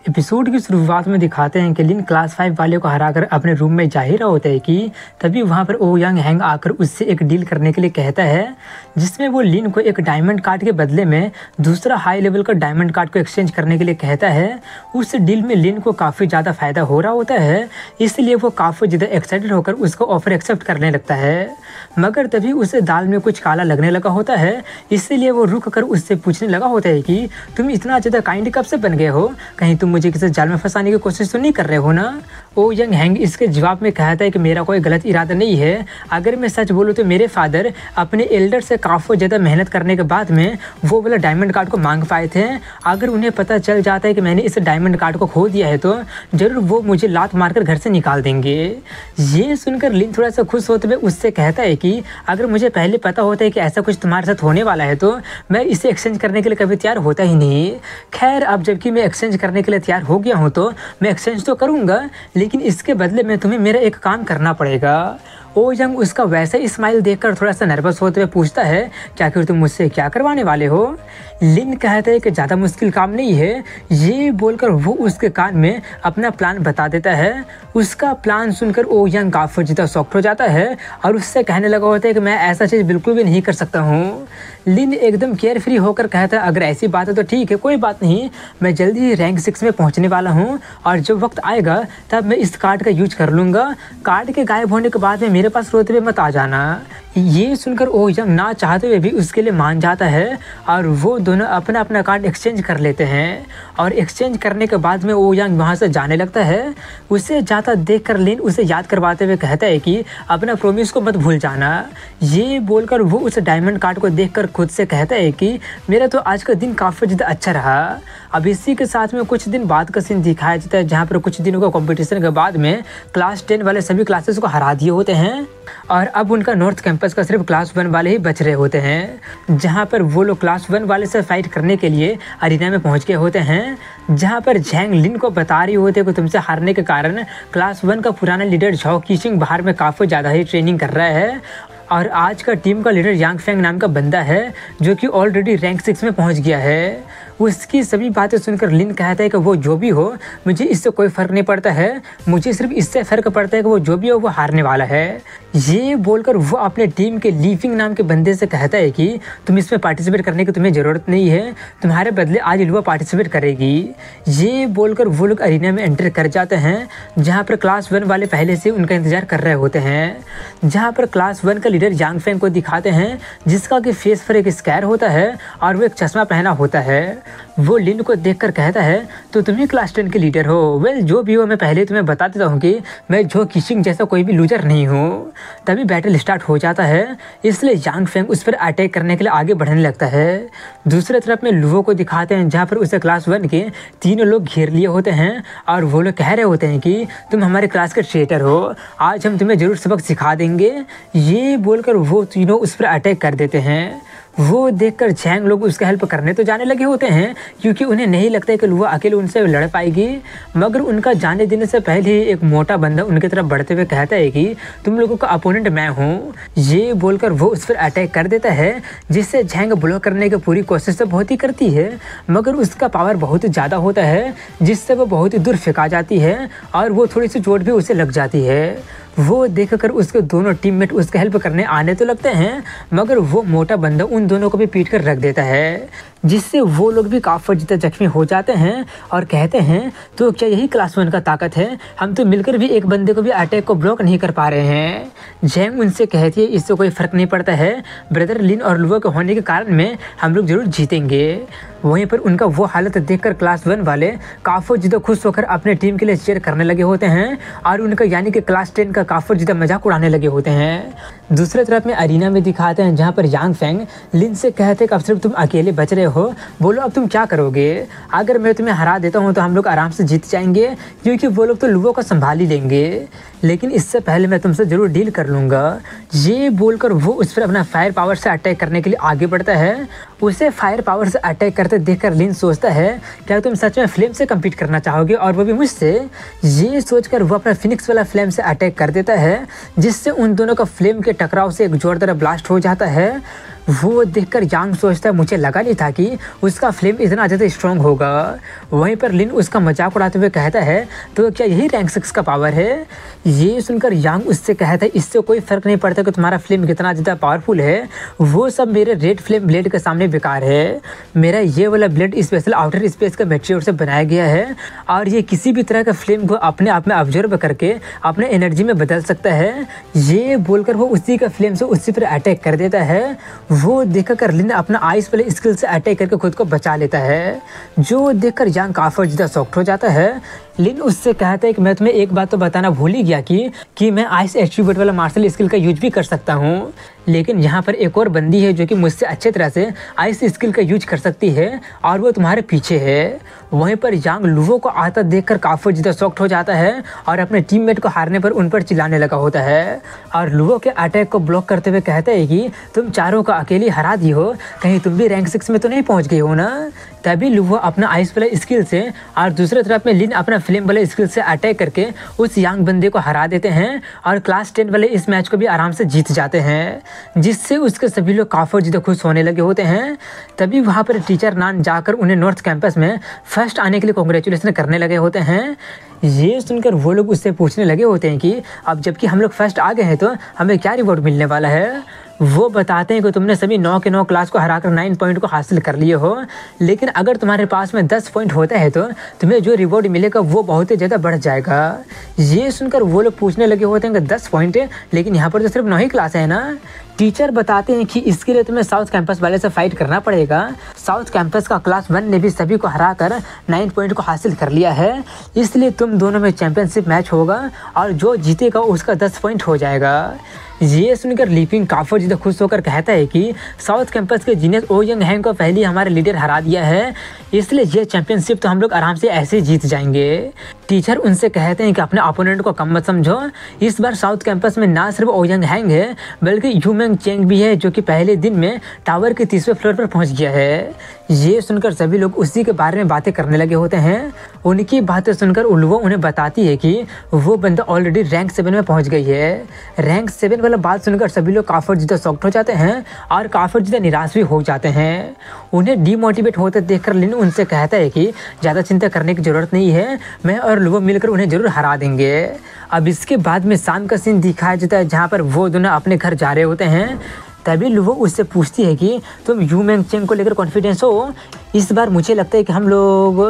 Episode की शुरुआत में दिखाते हैं कि लिन क्लास 5 वाले को हराकर अपने रूम में जा ही रहा होता है कि तभी वहाँ पर ओ यांग हैंग आकर उससे एक डील करने के लिए कहता है, जिसमें वो लिन को एक डायमंड कार्ड के बदले में दूसरा हाई लेवल का डायमंड कार्ड को एक्सचेंज करने के लिए कहता है। उस डील में लिन को काफ़ी ज़्यादा फायदा हो रहा होता है, इसलिए वो काफ़ी ज़्यादा एक्साइटेड होकर उसको ऑफर एक्सेप्ट करने लगता है। मगर तभी उसे दाल में कुछ काला लगने लगा होता है, इसलिए वो रुक कर उससे पूछने लगा होता है कि तुम इतना ज़्यादा काइंड कब से बन गए हो, कहीं तुम मुझे किसी जाल में फंसाने की कोशिश तो नहीं कर रहे हो ना। ओ यंग हैंग इसके जवाब में कहता है कि मेरा कोई गलत इरादा नहीं है। अगर मैं सच बोलूँ तो मेरे फादर अपने एल्डर से काफ़ी ज़्यादा मेहनत करने के बाद में वो वाला डायमंड कार्ड को मांग पाए थे। अगर उन्हें पता चल जाता है कि मैंने इस डायमंड कार्ड को खो दिया है तो ज़रूर वो मुझे लात मारकर घर से निकाल देंगे। ये सुनकर लिन थोड़ा सा खुश होते हुए उससे कहता है कि अगर मुझे पहले पता होता है कि ऐसा कुछ तुम्हारे साथ होने वाला है तो मैं इसे एक्सचेंज करने के लिए कभी तैयार होता ही नहीं। खैर, अब जबकि मैं एक्सचेंज करने के लिए तैयार हो गया हूँ तो मैं एक्सचेंज तो करूँगा, लेकिन इसके बदले में तुम्हें मेरा एक काम करना पड़ेगा। ओ यंग उसका वैसा ही स्माइल देखकर थोड़ा सा नर्वस होते हुए पूछता है, क्या फिर तुम मुझसे क्या करवाने वाले हो। लिन कहता है कि ज़्यादा मुश्किल काम नहीं है। ये बोलकर वो उसके कान में अपना प्लान बता देता है। उसका प्लान सुनकर ओ यंग काफ़ी ज़्यादा शॉक्ड हो जाता है और उससे कहने लगा होता है कि मैं ऐसा चीज़ बिल्कुल भी नहीं कर सकता हूँ। लिन एकदम केयर फ्री होकर कहता है, अगर ऐसी बात है तो ठीक है, कोई बात नहीं, मैं जल्दी ही रैंक 6 में पहुँचने वाला हूँ और जब वक्त आएगा तब मैं इस कार्ड का यूज कर लूँगा। कार्ड के गायब होने के बाद में मेरे पास रोते हुए मत आ जाना। ये सुनकर ओ यंग ना चाहते हुए भी उसके लिए मान जाता है और वो दोनों अपना अपना कार्ड एक्सचेंज कर लेते हैं। और एक्सचेंज करने के बाद में ओ यंग वहाँ से जाने लगता है। उसे जाता देखकर लिन उसे याद करवाते हुए कहता है कि अपना प्रॉमिस को मत भूल जाना। ये बोलकर वो उस डायमंड कार्ड को देखकर खुद से कहता है कि मेरा तो आज का दिन काफ़ी ज़्यादा अच्छा रहा। अब इसी के साथ में कुछ दिन बाद का सीन दिखाया जाता है, जहाँ पर कुछ दिनों का कंपटीशन के बाद में क्लास 10 वाले सभी क्लासेस को हरा दिए होते हैं और अब उनका नॉर्थ कैंपस का सिर्फ क्लास 1 वाले ही बच रहे होते हैं। जहाँ पर वो लोग क्लास 1 वाले से फाइट करने के लिए अरीना में पहुँच गए होते हैं, जहाँ पर झैंग लिन को बता रही होते कि तुमसे हारने के कारण क्लास 1 का पुराना लीडर झाओ कीशिंग बाहर में काफ़ी ज़्यादा ही ट्रेनिंग कर रहा है और आज का टीम का लीडर यांग फेंग नाम का बंदा है जो कि ऑलरेडी रैंक 6 में पहुंच गया है। उसकी सभी बातें सुनकर लिन कहता है कि वो जो भी हो मुझे इससे कोई फ़र्क नहीं पड़ता है, मुझे सिर्फ इससे फ़र्क पड़ता है कि वो जो भी हो वो हारने वाला है। ये बोलकर वो अपने टीम के लीफिंग नाम के बंदे से कहता है कि तुम इसमें पार्टिसिपेट करने की तुम्हें ज़रूरत नहीं है, तुम्हारे बदले आज लुआ पार्टिसिपेट करेगी। ये बोलकर वो लोग अरीना में एंटर कर जाते हैं, जहाँ पर क्लास 1 वाले पहले से उनका इंतज़ार कर रहे होते हैं। जहाँ पर क्लास 1 का लीडर यांग फेंग को दिखाते हैं, जिसका कि फेस पर एक स्कैर होता है और वो एक चश्मा पहना होता है। वो लिन को देखकर कहता है, तो तुम ही क्लास 10 के लीडर हो। वेल, जो भी हो, मैं पहले तुम्हें बता देता हूँ कि मैं झाओ कीशिंग जैसा कोई भी लूजर नहीं हूँ। तभी बैटल स्टार्ट हो जाता है, इसलिए यांग फेंग उस पर अटैक करने के लिए आगे बढ़ने लगता है। दूसरी तरफ में लुओ को दिखाते हैं, जहाँ पर उसे क्लास 1 के 3 लोग घेर लिए होते हैं और वो लोग कह रहे होते हैं कि तुम हमारे क्लास के ट्रेटर हो, आज हम तुम्हें ज़रूर सबक सिखा देंगे। ये बोलकर वो तीनों उस पर अटैक कर देते हैं। वो देखकर झैंग लोग उसका हेल्प करने तो जाने लगे होते हैं, क्योंकि उन्हें नहीं लगता है कि लुआ अकेले उनसे लड़ पाएगी। मगर उनका जाने देने से पहले ही एक मोटा बंदा उनकी तरफ बढ़ते हुए कहता है कि तुम लोगों का अपोनेंट मैं हूँ। ये बोलकर वो उस पर अटैक कर देता है, जिससे झैंग ब्लॉक करने की पूरी कोशिश तो बहुत ही करती है, मगर उसका पावर बहुत ही ज़्यादा होता है, जिससे वो बहुत ही दूर फेंका जाती है और वो थोड़ी सी चोट भी उसे लग जाती है। वो देखकर उसके दोनों टीममेट उसका हेल्प करने आने तो लगते हैं, मगर वो मोटा बंदा उन दोनों को भी पीट कर रख देता है, जिससे वो लोग भी काफ़ी ज़्यादा जख्मी हो जाते हैं और कहते हैं, तो क्या यही क्लास 1 का ताकत है, हम तो मिलकर भी एक बंदे को भी अटैक को ब्लॉक नहीं कर पा रहे हैं। झैंग उनसे कहती है, इससे कोई फ़र्क नहीं पड़ता है, ब्रदर लिन और लुआ के होने के कारण में हम लोग ज़रूर जीतेंगे। वहीं पर उनका वो हालत देखकर क्लास 1 वाले काफ़ी ज़्यादा खुश होकर अपने टीम के लिए चीयर करने लगे होते हैं और उनका यानी कि क्लास 10 का काफ़ी ज़्यादा मजाक उड़ाने लगे होते हैं। दूसरी तरफ में अरीना में दिखाते हैं, जहाँ पर यांग फेंग लिन से कहते हैं कि अब सिर्फ तुम अकेले बच रहे हो, बोलो अब तुम क्या करोगे। अगर मैं तुम्हें हरा देता हूँ तो हम लोग आराम से जीत जाएंगे, क्योंकि वो लोग तो लुओ को संभाल ही लेंगे, लेकिन इससे पहले मैं तुमसे ज़रूर डील कर लूँगा। ये बोलकर वो उस पर अपना फायर पावर से अटैक करने के लिए आगे बढ़ता है उसे फायर पावर से अटैक करते देखकर लिन सोचता है क्या तुम सच में फ्लेम से कम्पीट करना चाहोगे और वो भी मुझसे। ये सोचकर वो अपना फिनिक्स वाला फ्लेम से अटैक कर देता है जिससे उन दोनों का फ्लेम के टकराव से एक जोरदार ब्लास्ट हो जाता है। वो देखकर यांग सोचता है मुझे लगा नहीं था कि उसका फ्लेम इतना ज़्यादा स्ट्रॉन्ग होगा। वहीं पर लिन उसका मजाक उड़ाते हुए कहता है तो क्या यही रैंक 6 का पावर है। ये सुनकर यांग उससे कहता है इससे कोई फ़र्क नहीं पड़ता कि तुम्हारा फ्लेम कितना ज़्यादा पावरफुल है, वो सब मेरे रेड फ्लेम ब्लेड के सामने बेकार है। मेरा ये वाला ब्लेड स्पेशल आउटर स्पेस का मटेरियल से बनाया गया है और ये किसी भी तरह का फ्लेम को अपने आप में ऑब्जर्व करके अपने एनर्जी में बदल सकता है। ये बोलकर वो उसी का फ्लेम से उसी पर अटैक कर देता है। वो देखकर लिन अपना आइस वाले स्किल से अटैक करके खुद को बचा लेता है, जो देखकर यांग काफी ज़्यादा शॉक्ड हो जाता है। लिन उससे कहता है कि मैं तुम्हें एक बात तो बताना भूल ही गया कि मैं आइस एट्रीब्यूट वाला मार्शल स्किल का यूज भी कर सकता हूँ, लेकिन यहाँ पर एक और बंदी है जो कि मुझसे अच्छे तरह से आइस स्किल का यूज कर सकती है और वो तुम्हारे पीछे है। वहीं पर यांग लुवो को आता देखकर काफ़ी ज़्यादा शॉक्ड हो जाता है और अपने टीममेट को हारने पर उन पर चिल्लाने लगा होता है और लुवो के अटैक को ब्लॉक करते हुए कहता है कि तुम चारों को अकेली हरा दी हो, कहीं तुम भी रैंक 6 में तो नहीं पहुँच गई हो ना। तभी लुवो अपना आइस वाला स्किल से और दूसरी तरफ में लिन अपना फ्लेम वाले स्किल से अटैक करके उस यांग बंदे को हरा देते हैं और क्लास 10 वाले इस मैच को भी आराम से जीत जाते हैं, जिससे उसके सभी लोग काफ़ी ज़्यादा खुश होने लगे होते हैं। तभी वहाँ पर टीचर नान जाकर उन्हें नॉर्थ कैंपस में फर्स्ट आने के लिए कॉन्ग्रेचुलेसन करने लगे होते हैं। ये सुनकर वो लोग उससे पूछने लगे होते हैं कि अब जबकि हम लोग फर्स्ट आ गए हैं तो हमें क्या रिवॉर्ड मिलने वाला है। वो बताते हैं कि तुमने सभी 9 के 9 क्लास को हराकर 9 पॉइंट को हासिल कर लिए हो, लेकिन अगर तुम्हारे पास में 10 पॉइंट होता है तो तुम्हें जो रिवॉर्ड मिलेगा वो बहुत ही ज़्यादा बढ़ जाएगा। ये सुनकर वो लोग पूछने लगे होते हैं कि 10 पॉइंट है, लेकिन यहाँ पर तो सिर्फ 9 ही क्लास है ना। टीचर बताते हैं कि इसके लिए तुम्हें साउथ कैंपस वाले से फाइट करना पड़ेगा। साउथ कैंपस का क्लास 1 ने भी सभी को हराकर 9 पॉइंट को हासिल कर लिया है, इसलिए तुम दोनों में चैंपियनशिप मैच होगा और जो जीतेगा उसका 10 पॉइंट हो जाएगा। ये सुनकर लीपिंग काफ़ी ज़्यादा खुश होकर कहता है कि साउथ कैंपस के जीनियस ओ यंग हैंग को पहले हमारे लीडर हरा दिया है, इसलिए ये चैंपियनशिप तो हम लोग आराम से ऐसे जीत जाएंगे। टीचर उनसे कहते हैं कि अपने अपोनेंट को कम मत समझो, इस बार साउथ कैंपस में ना सिर्फ ओ यंग हैंग है बल्कि यूमेंग चेंग भी है जो कि पहले दिन में टावर के 30वें फ्लोर पर पहुंच गया है। ये सुनकर सभी लोग उसी के बारे में बातें करने लगे होते हैं। उनकी बातें सुनकर उल्वो उन्हें बताती है कि वो बंदा ऑलरेडी रैंक 7 में पहुंच गई है। रैंक 7 वाला बात सुनकर सभी लोग काफ़ी ज़्यादा शॉक्ड हो जाते हैं और काफ़ी ज़्यादा निराश भी हो जाते हैं। उन्हें डीमोटिवेट होते देखकर लिन उनसे कहता है कि ज़्यादा चिंता करने की ज़रूरत नहीं है, मैं और लुवो मिलकर उन्हें ज़रूर हरा देंगे। अब इसके बाद में शाम का सीन दिखाया जाता है जहाँ पर वो दोनों अपने घर जा रहे होते हैं। तभी लुवो उससे पूछती है कि तुम यूमेंग चेंग को लेकर कॉन्फिडेंस हो। इस बार मुझे लगता है कि हम लोग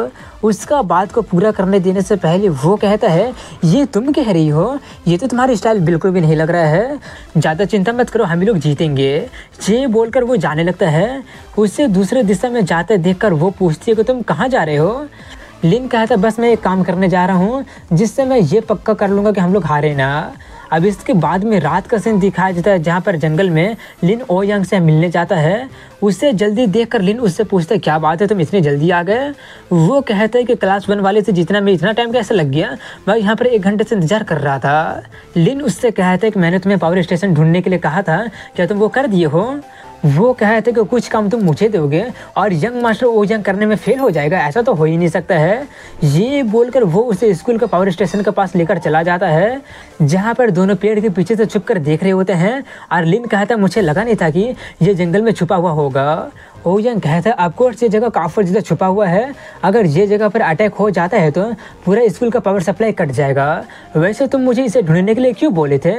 उसका बात को पूरा करने देने से पहले वो कहता है ये तुम कह रही हो, ये तो तुम्हारी स्टाइल बिल्कुल भी नहीं लग रहा है, ज़्यादा चिंता मत करो, हम लोग जीतेंगे। ये बोलकर वो जाने लगता है। उसे दूसरे दिशा में जाते देखकर वो पूछती है कि तुम कहाँ जा रहे हो। लिन कहता है बस मैं एक काम करने जा रहा हूँ जिससे मैं ये पक्का कर लूँगा कि हम लोग हारे ना। अब इसके बाद में रात का सीन दिखाया जाता है जहाँ पर जंगल में लिन ओ यंग से मिलने जाता है। उसे जल्दी देखकर लिन उससे पूछता है क्या बात है तुम इतनी जल्दी आ गए। वो कहता है कि क्लास 1 वाले से जितना में इतना टाइम कैसे लग गया, मैं यहाँ पर 1 घंटे से इंतजार कर रहा था। लिन उससे कहता है कि मैंने तुम्हें पावर स्टेशन ढूंढने के लिए कहा था, क्या तुम वो कर दिए हो। वो कहते कि कुछ काम तुम मुझे दोगे और यंग मास्टर ओ यंग करने में फेल हो जाएगा, ऐसा तो हो ही नहीं सकता है। ये बोलकर वो उसे स्कूल के पावर स्टेशन के पास लेकर चला जाता है जहाँ पर दोनों पेड़ के पीछे से छुप कर देख रहे होते हैं। और लिन कहता है मुझे लगा नहीं था कि ये जंगल में छुपा हुआ होगा। ओ यंग कहता है ऑफकोर्स ये जगह काफ़ी ज़्यादा छुपा हुआ है, अगर ये जगह पर अटैक हो जाता है तो पूरा स्कूल का पावर सप्लाई कट जाएगा। वैसे तुम मुझे इसे ढूंढने के लिए क्यों बोले थे।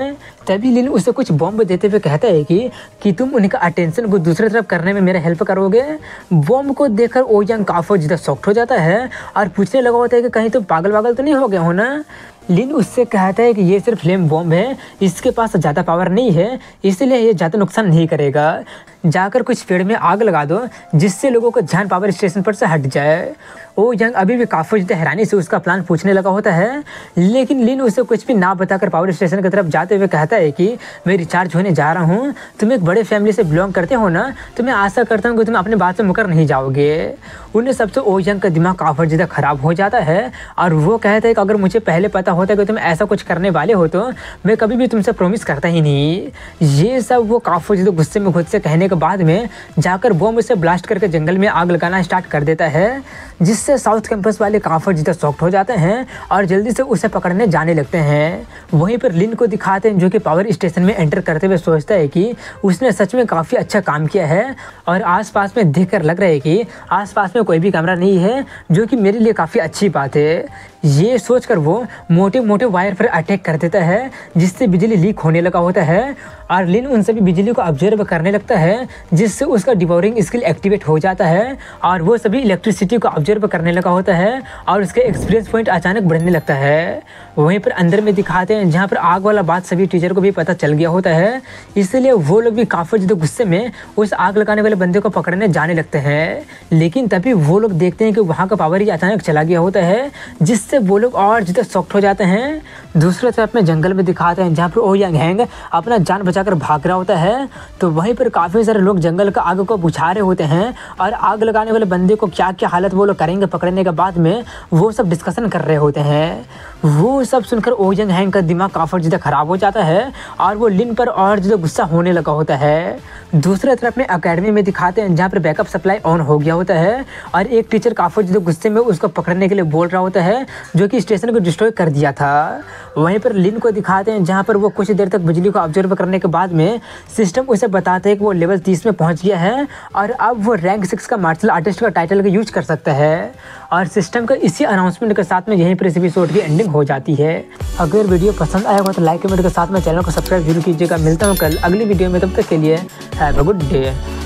तभी लिन उसे कुछ बॉम्ब देते हुए कहता है कि तुम उनका अटेंशन को दूसरी तरफ करने में मेरा हेल्प करोगे। बॉम्ब को देखकर ओ यंग काफ़ी ज़्यादा शॉक्ड हो जाता है और पूछने लगा होता है कि कहीं तुम पागल वागल तो नहीं हो गए हो ना। लिन उससे कहता है कि ये सिर्फ फ्लेम बॉम्ब है, इसके पास ज़्यादा पावर नहीं है, इसलिए ये ज़्यादा नुकसान नहीं करेगा। जाकर कुछ पेड़ में आग लगा दो जिससे लोगों का ध्यान पावर स्टेशन पर से हट जाए। ओ यंग अभी भी काफ़ी ज़्यादा हैरानी से उसका प्लान पूछने लगा होता है, लेकिन लिन उसे कुछ भी ना बताकर पावर स्टेशन की तरफ जाते हुए कहता है कि मैं रिचार्ज होने जा रहा हूँ, तुम एक बड़े फैमिली से बिलोंग करते हो ना, तो मैं आशा करता हूँ कि तुम अपने बात से मुकर नहीं जाओगे। उन्हें सबसे ओ यंग का दिमाग काफ़ी ज़्यादा ख़राब हो जाता है और वो कहता है कि अगर मुझे पहले पता होता कि तुम ऐसा कुछ करने वाले हो तो मैं कभी भी तुमसे प्रॉमिस करता ही नहीं। ये सब वो काफ़ी ज़्यादा गुस्से में खुद से कहने के बाद में जाकर बॉम्ब उसे ब्लास्ट करके जंगल में आग लगाना स्टार्ट कर देता है, जिससे साउथ कैंपस वाले काफी ज़्यादा शॉक्ड हो जाते हैं और जल्दी से उसे पकड़ने जाने लगते हैं। वहीं पर लिन को दिखाते हैं जो कि पावर स्टेशन में एंटर करते हुए सोचता है कि उसने सच में काफ़ी अच्छा काम किया है और आसपास में देखकर लग रहा है कि आसपास में कोई भी कैमरा नहीं है, जो कि मेरे लिए काफ़ी अच्छी बात है। ये सोचकर वो मोटे मोटे वायर पर अटैक कर देता है, जिससे बिजली लीक होने लगा होता है और लिन उन सभी बिजली को ऑब्जर्व करने लगता है, जिससे उसका डिवोरिंग स्किल एक्टिवेट हो जाता है और वो सभी इलेक्ट्रिसिटी को ऑब्जर्व करने लगा होता है और उसके एक्सपीरियंस पॉइंट अचानक बढ़ने लगता है। वहीं पर अंदर में दिखाते हैं जहाँ पर आग वाला बात सभी टीचर को भी पता चल गया होता है, इसलिए वो लोग भी काफ़ी ज़्यादा गुस्से में उस आग लगाने वाले बंदे को पकड़ने जाने लगते हैं। लेकिन तभी वो लोग देखते हैं कि वहाँ का पावर ही अचानक चला गया होता है, जिससे वो लोग और ज़्यादा शॉक्ड हो जाते हैं। दूसरी तरफ में जंगल में दिखाते हैं जहाँ पर ओ यांग हैंग अपना जान बचाकर भाग रहा होता है, तो वहीं पर काफ़ी सारे लोग जंगल का आग को बुझा रहे होते हैं और आग लगाने वाले बंदे को क्या क्या हालत वो लोग करेंगे पकड़ने के बाद में, वो सब डिस्कशन कर रहे होते हैं। वो सब सुनकर ओ यांग हैंग का दिमाग काफ़ी ज़्यादा ख़राब हो जाता है और वो लिन पर और ज़्यादा गुस्सा होने लगा होता है। दूसरी तरफ में एकेडमी में दिखाते हैं जहाँ पर बैकअप सप्लाई ऑन हो गया होता है और एक टीचर काफ़ी ज़्यादा गुस्से में उसको पकड़ने के लिए बोल रहा होता है, जो कि स्टेशन को डिस्ट्रॉय कर दिया था। वहीं पर लिन को दिखाते हैं जहाँ पर वो कुछ देर तक बिजली को ऑब्जर्व करने के बाद में सिस्टम उसे बताता है कि वो लेवल 30 में पहुँच गया है और अब वो रैंक 6 का मार्शल आर्टिस्ट का टाइटल का यूज कर सकता है। और सिस्टम का इसी अनाउंसमेंट के साथ में यहीं पर इस एपिसोड की एंडिंग हो जाती है। अगर वीडियो पसंद आया हो तो लाइक कमेंट के साथ में चैनल को सब्सक्राइब जरूर कीजिएगा। मिलता हूँ कल अगली वीडियो में, तब तक के लिए हैव अ गुड डे।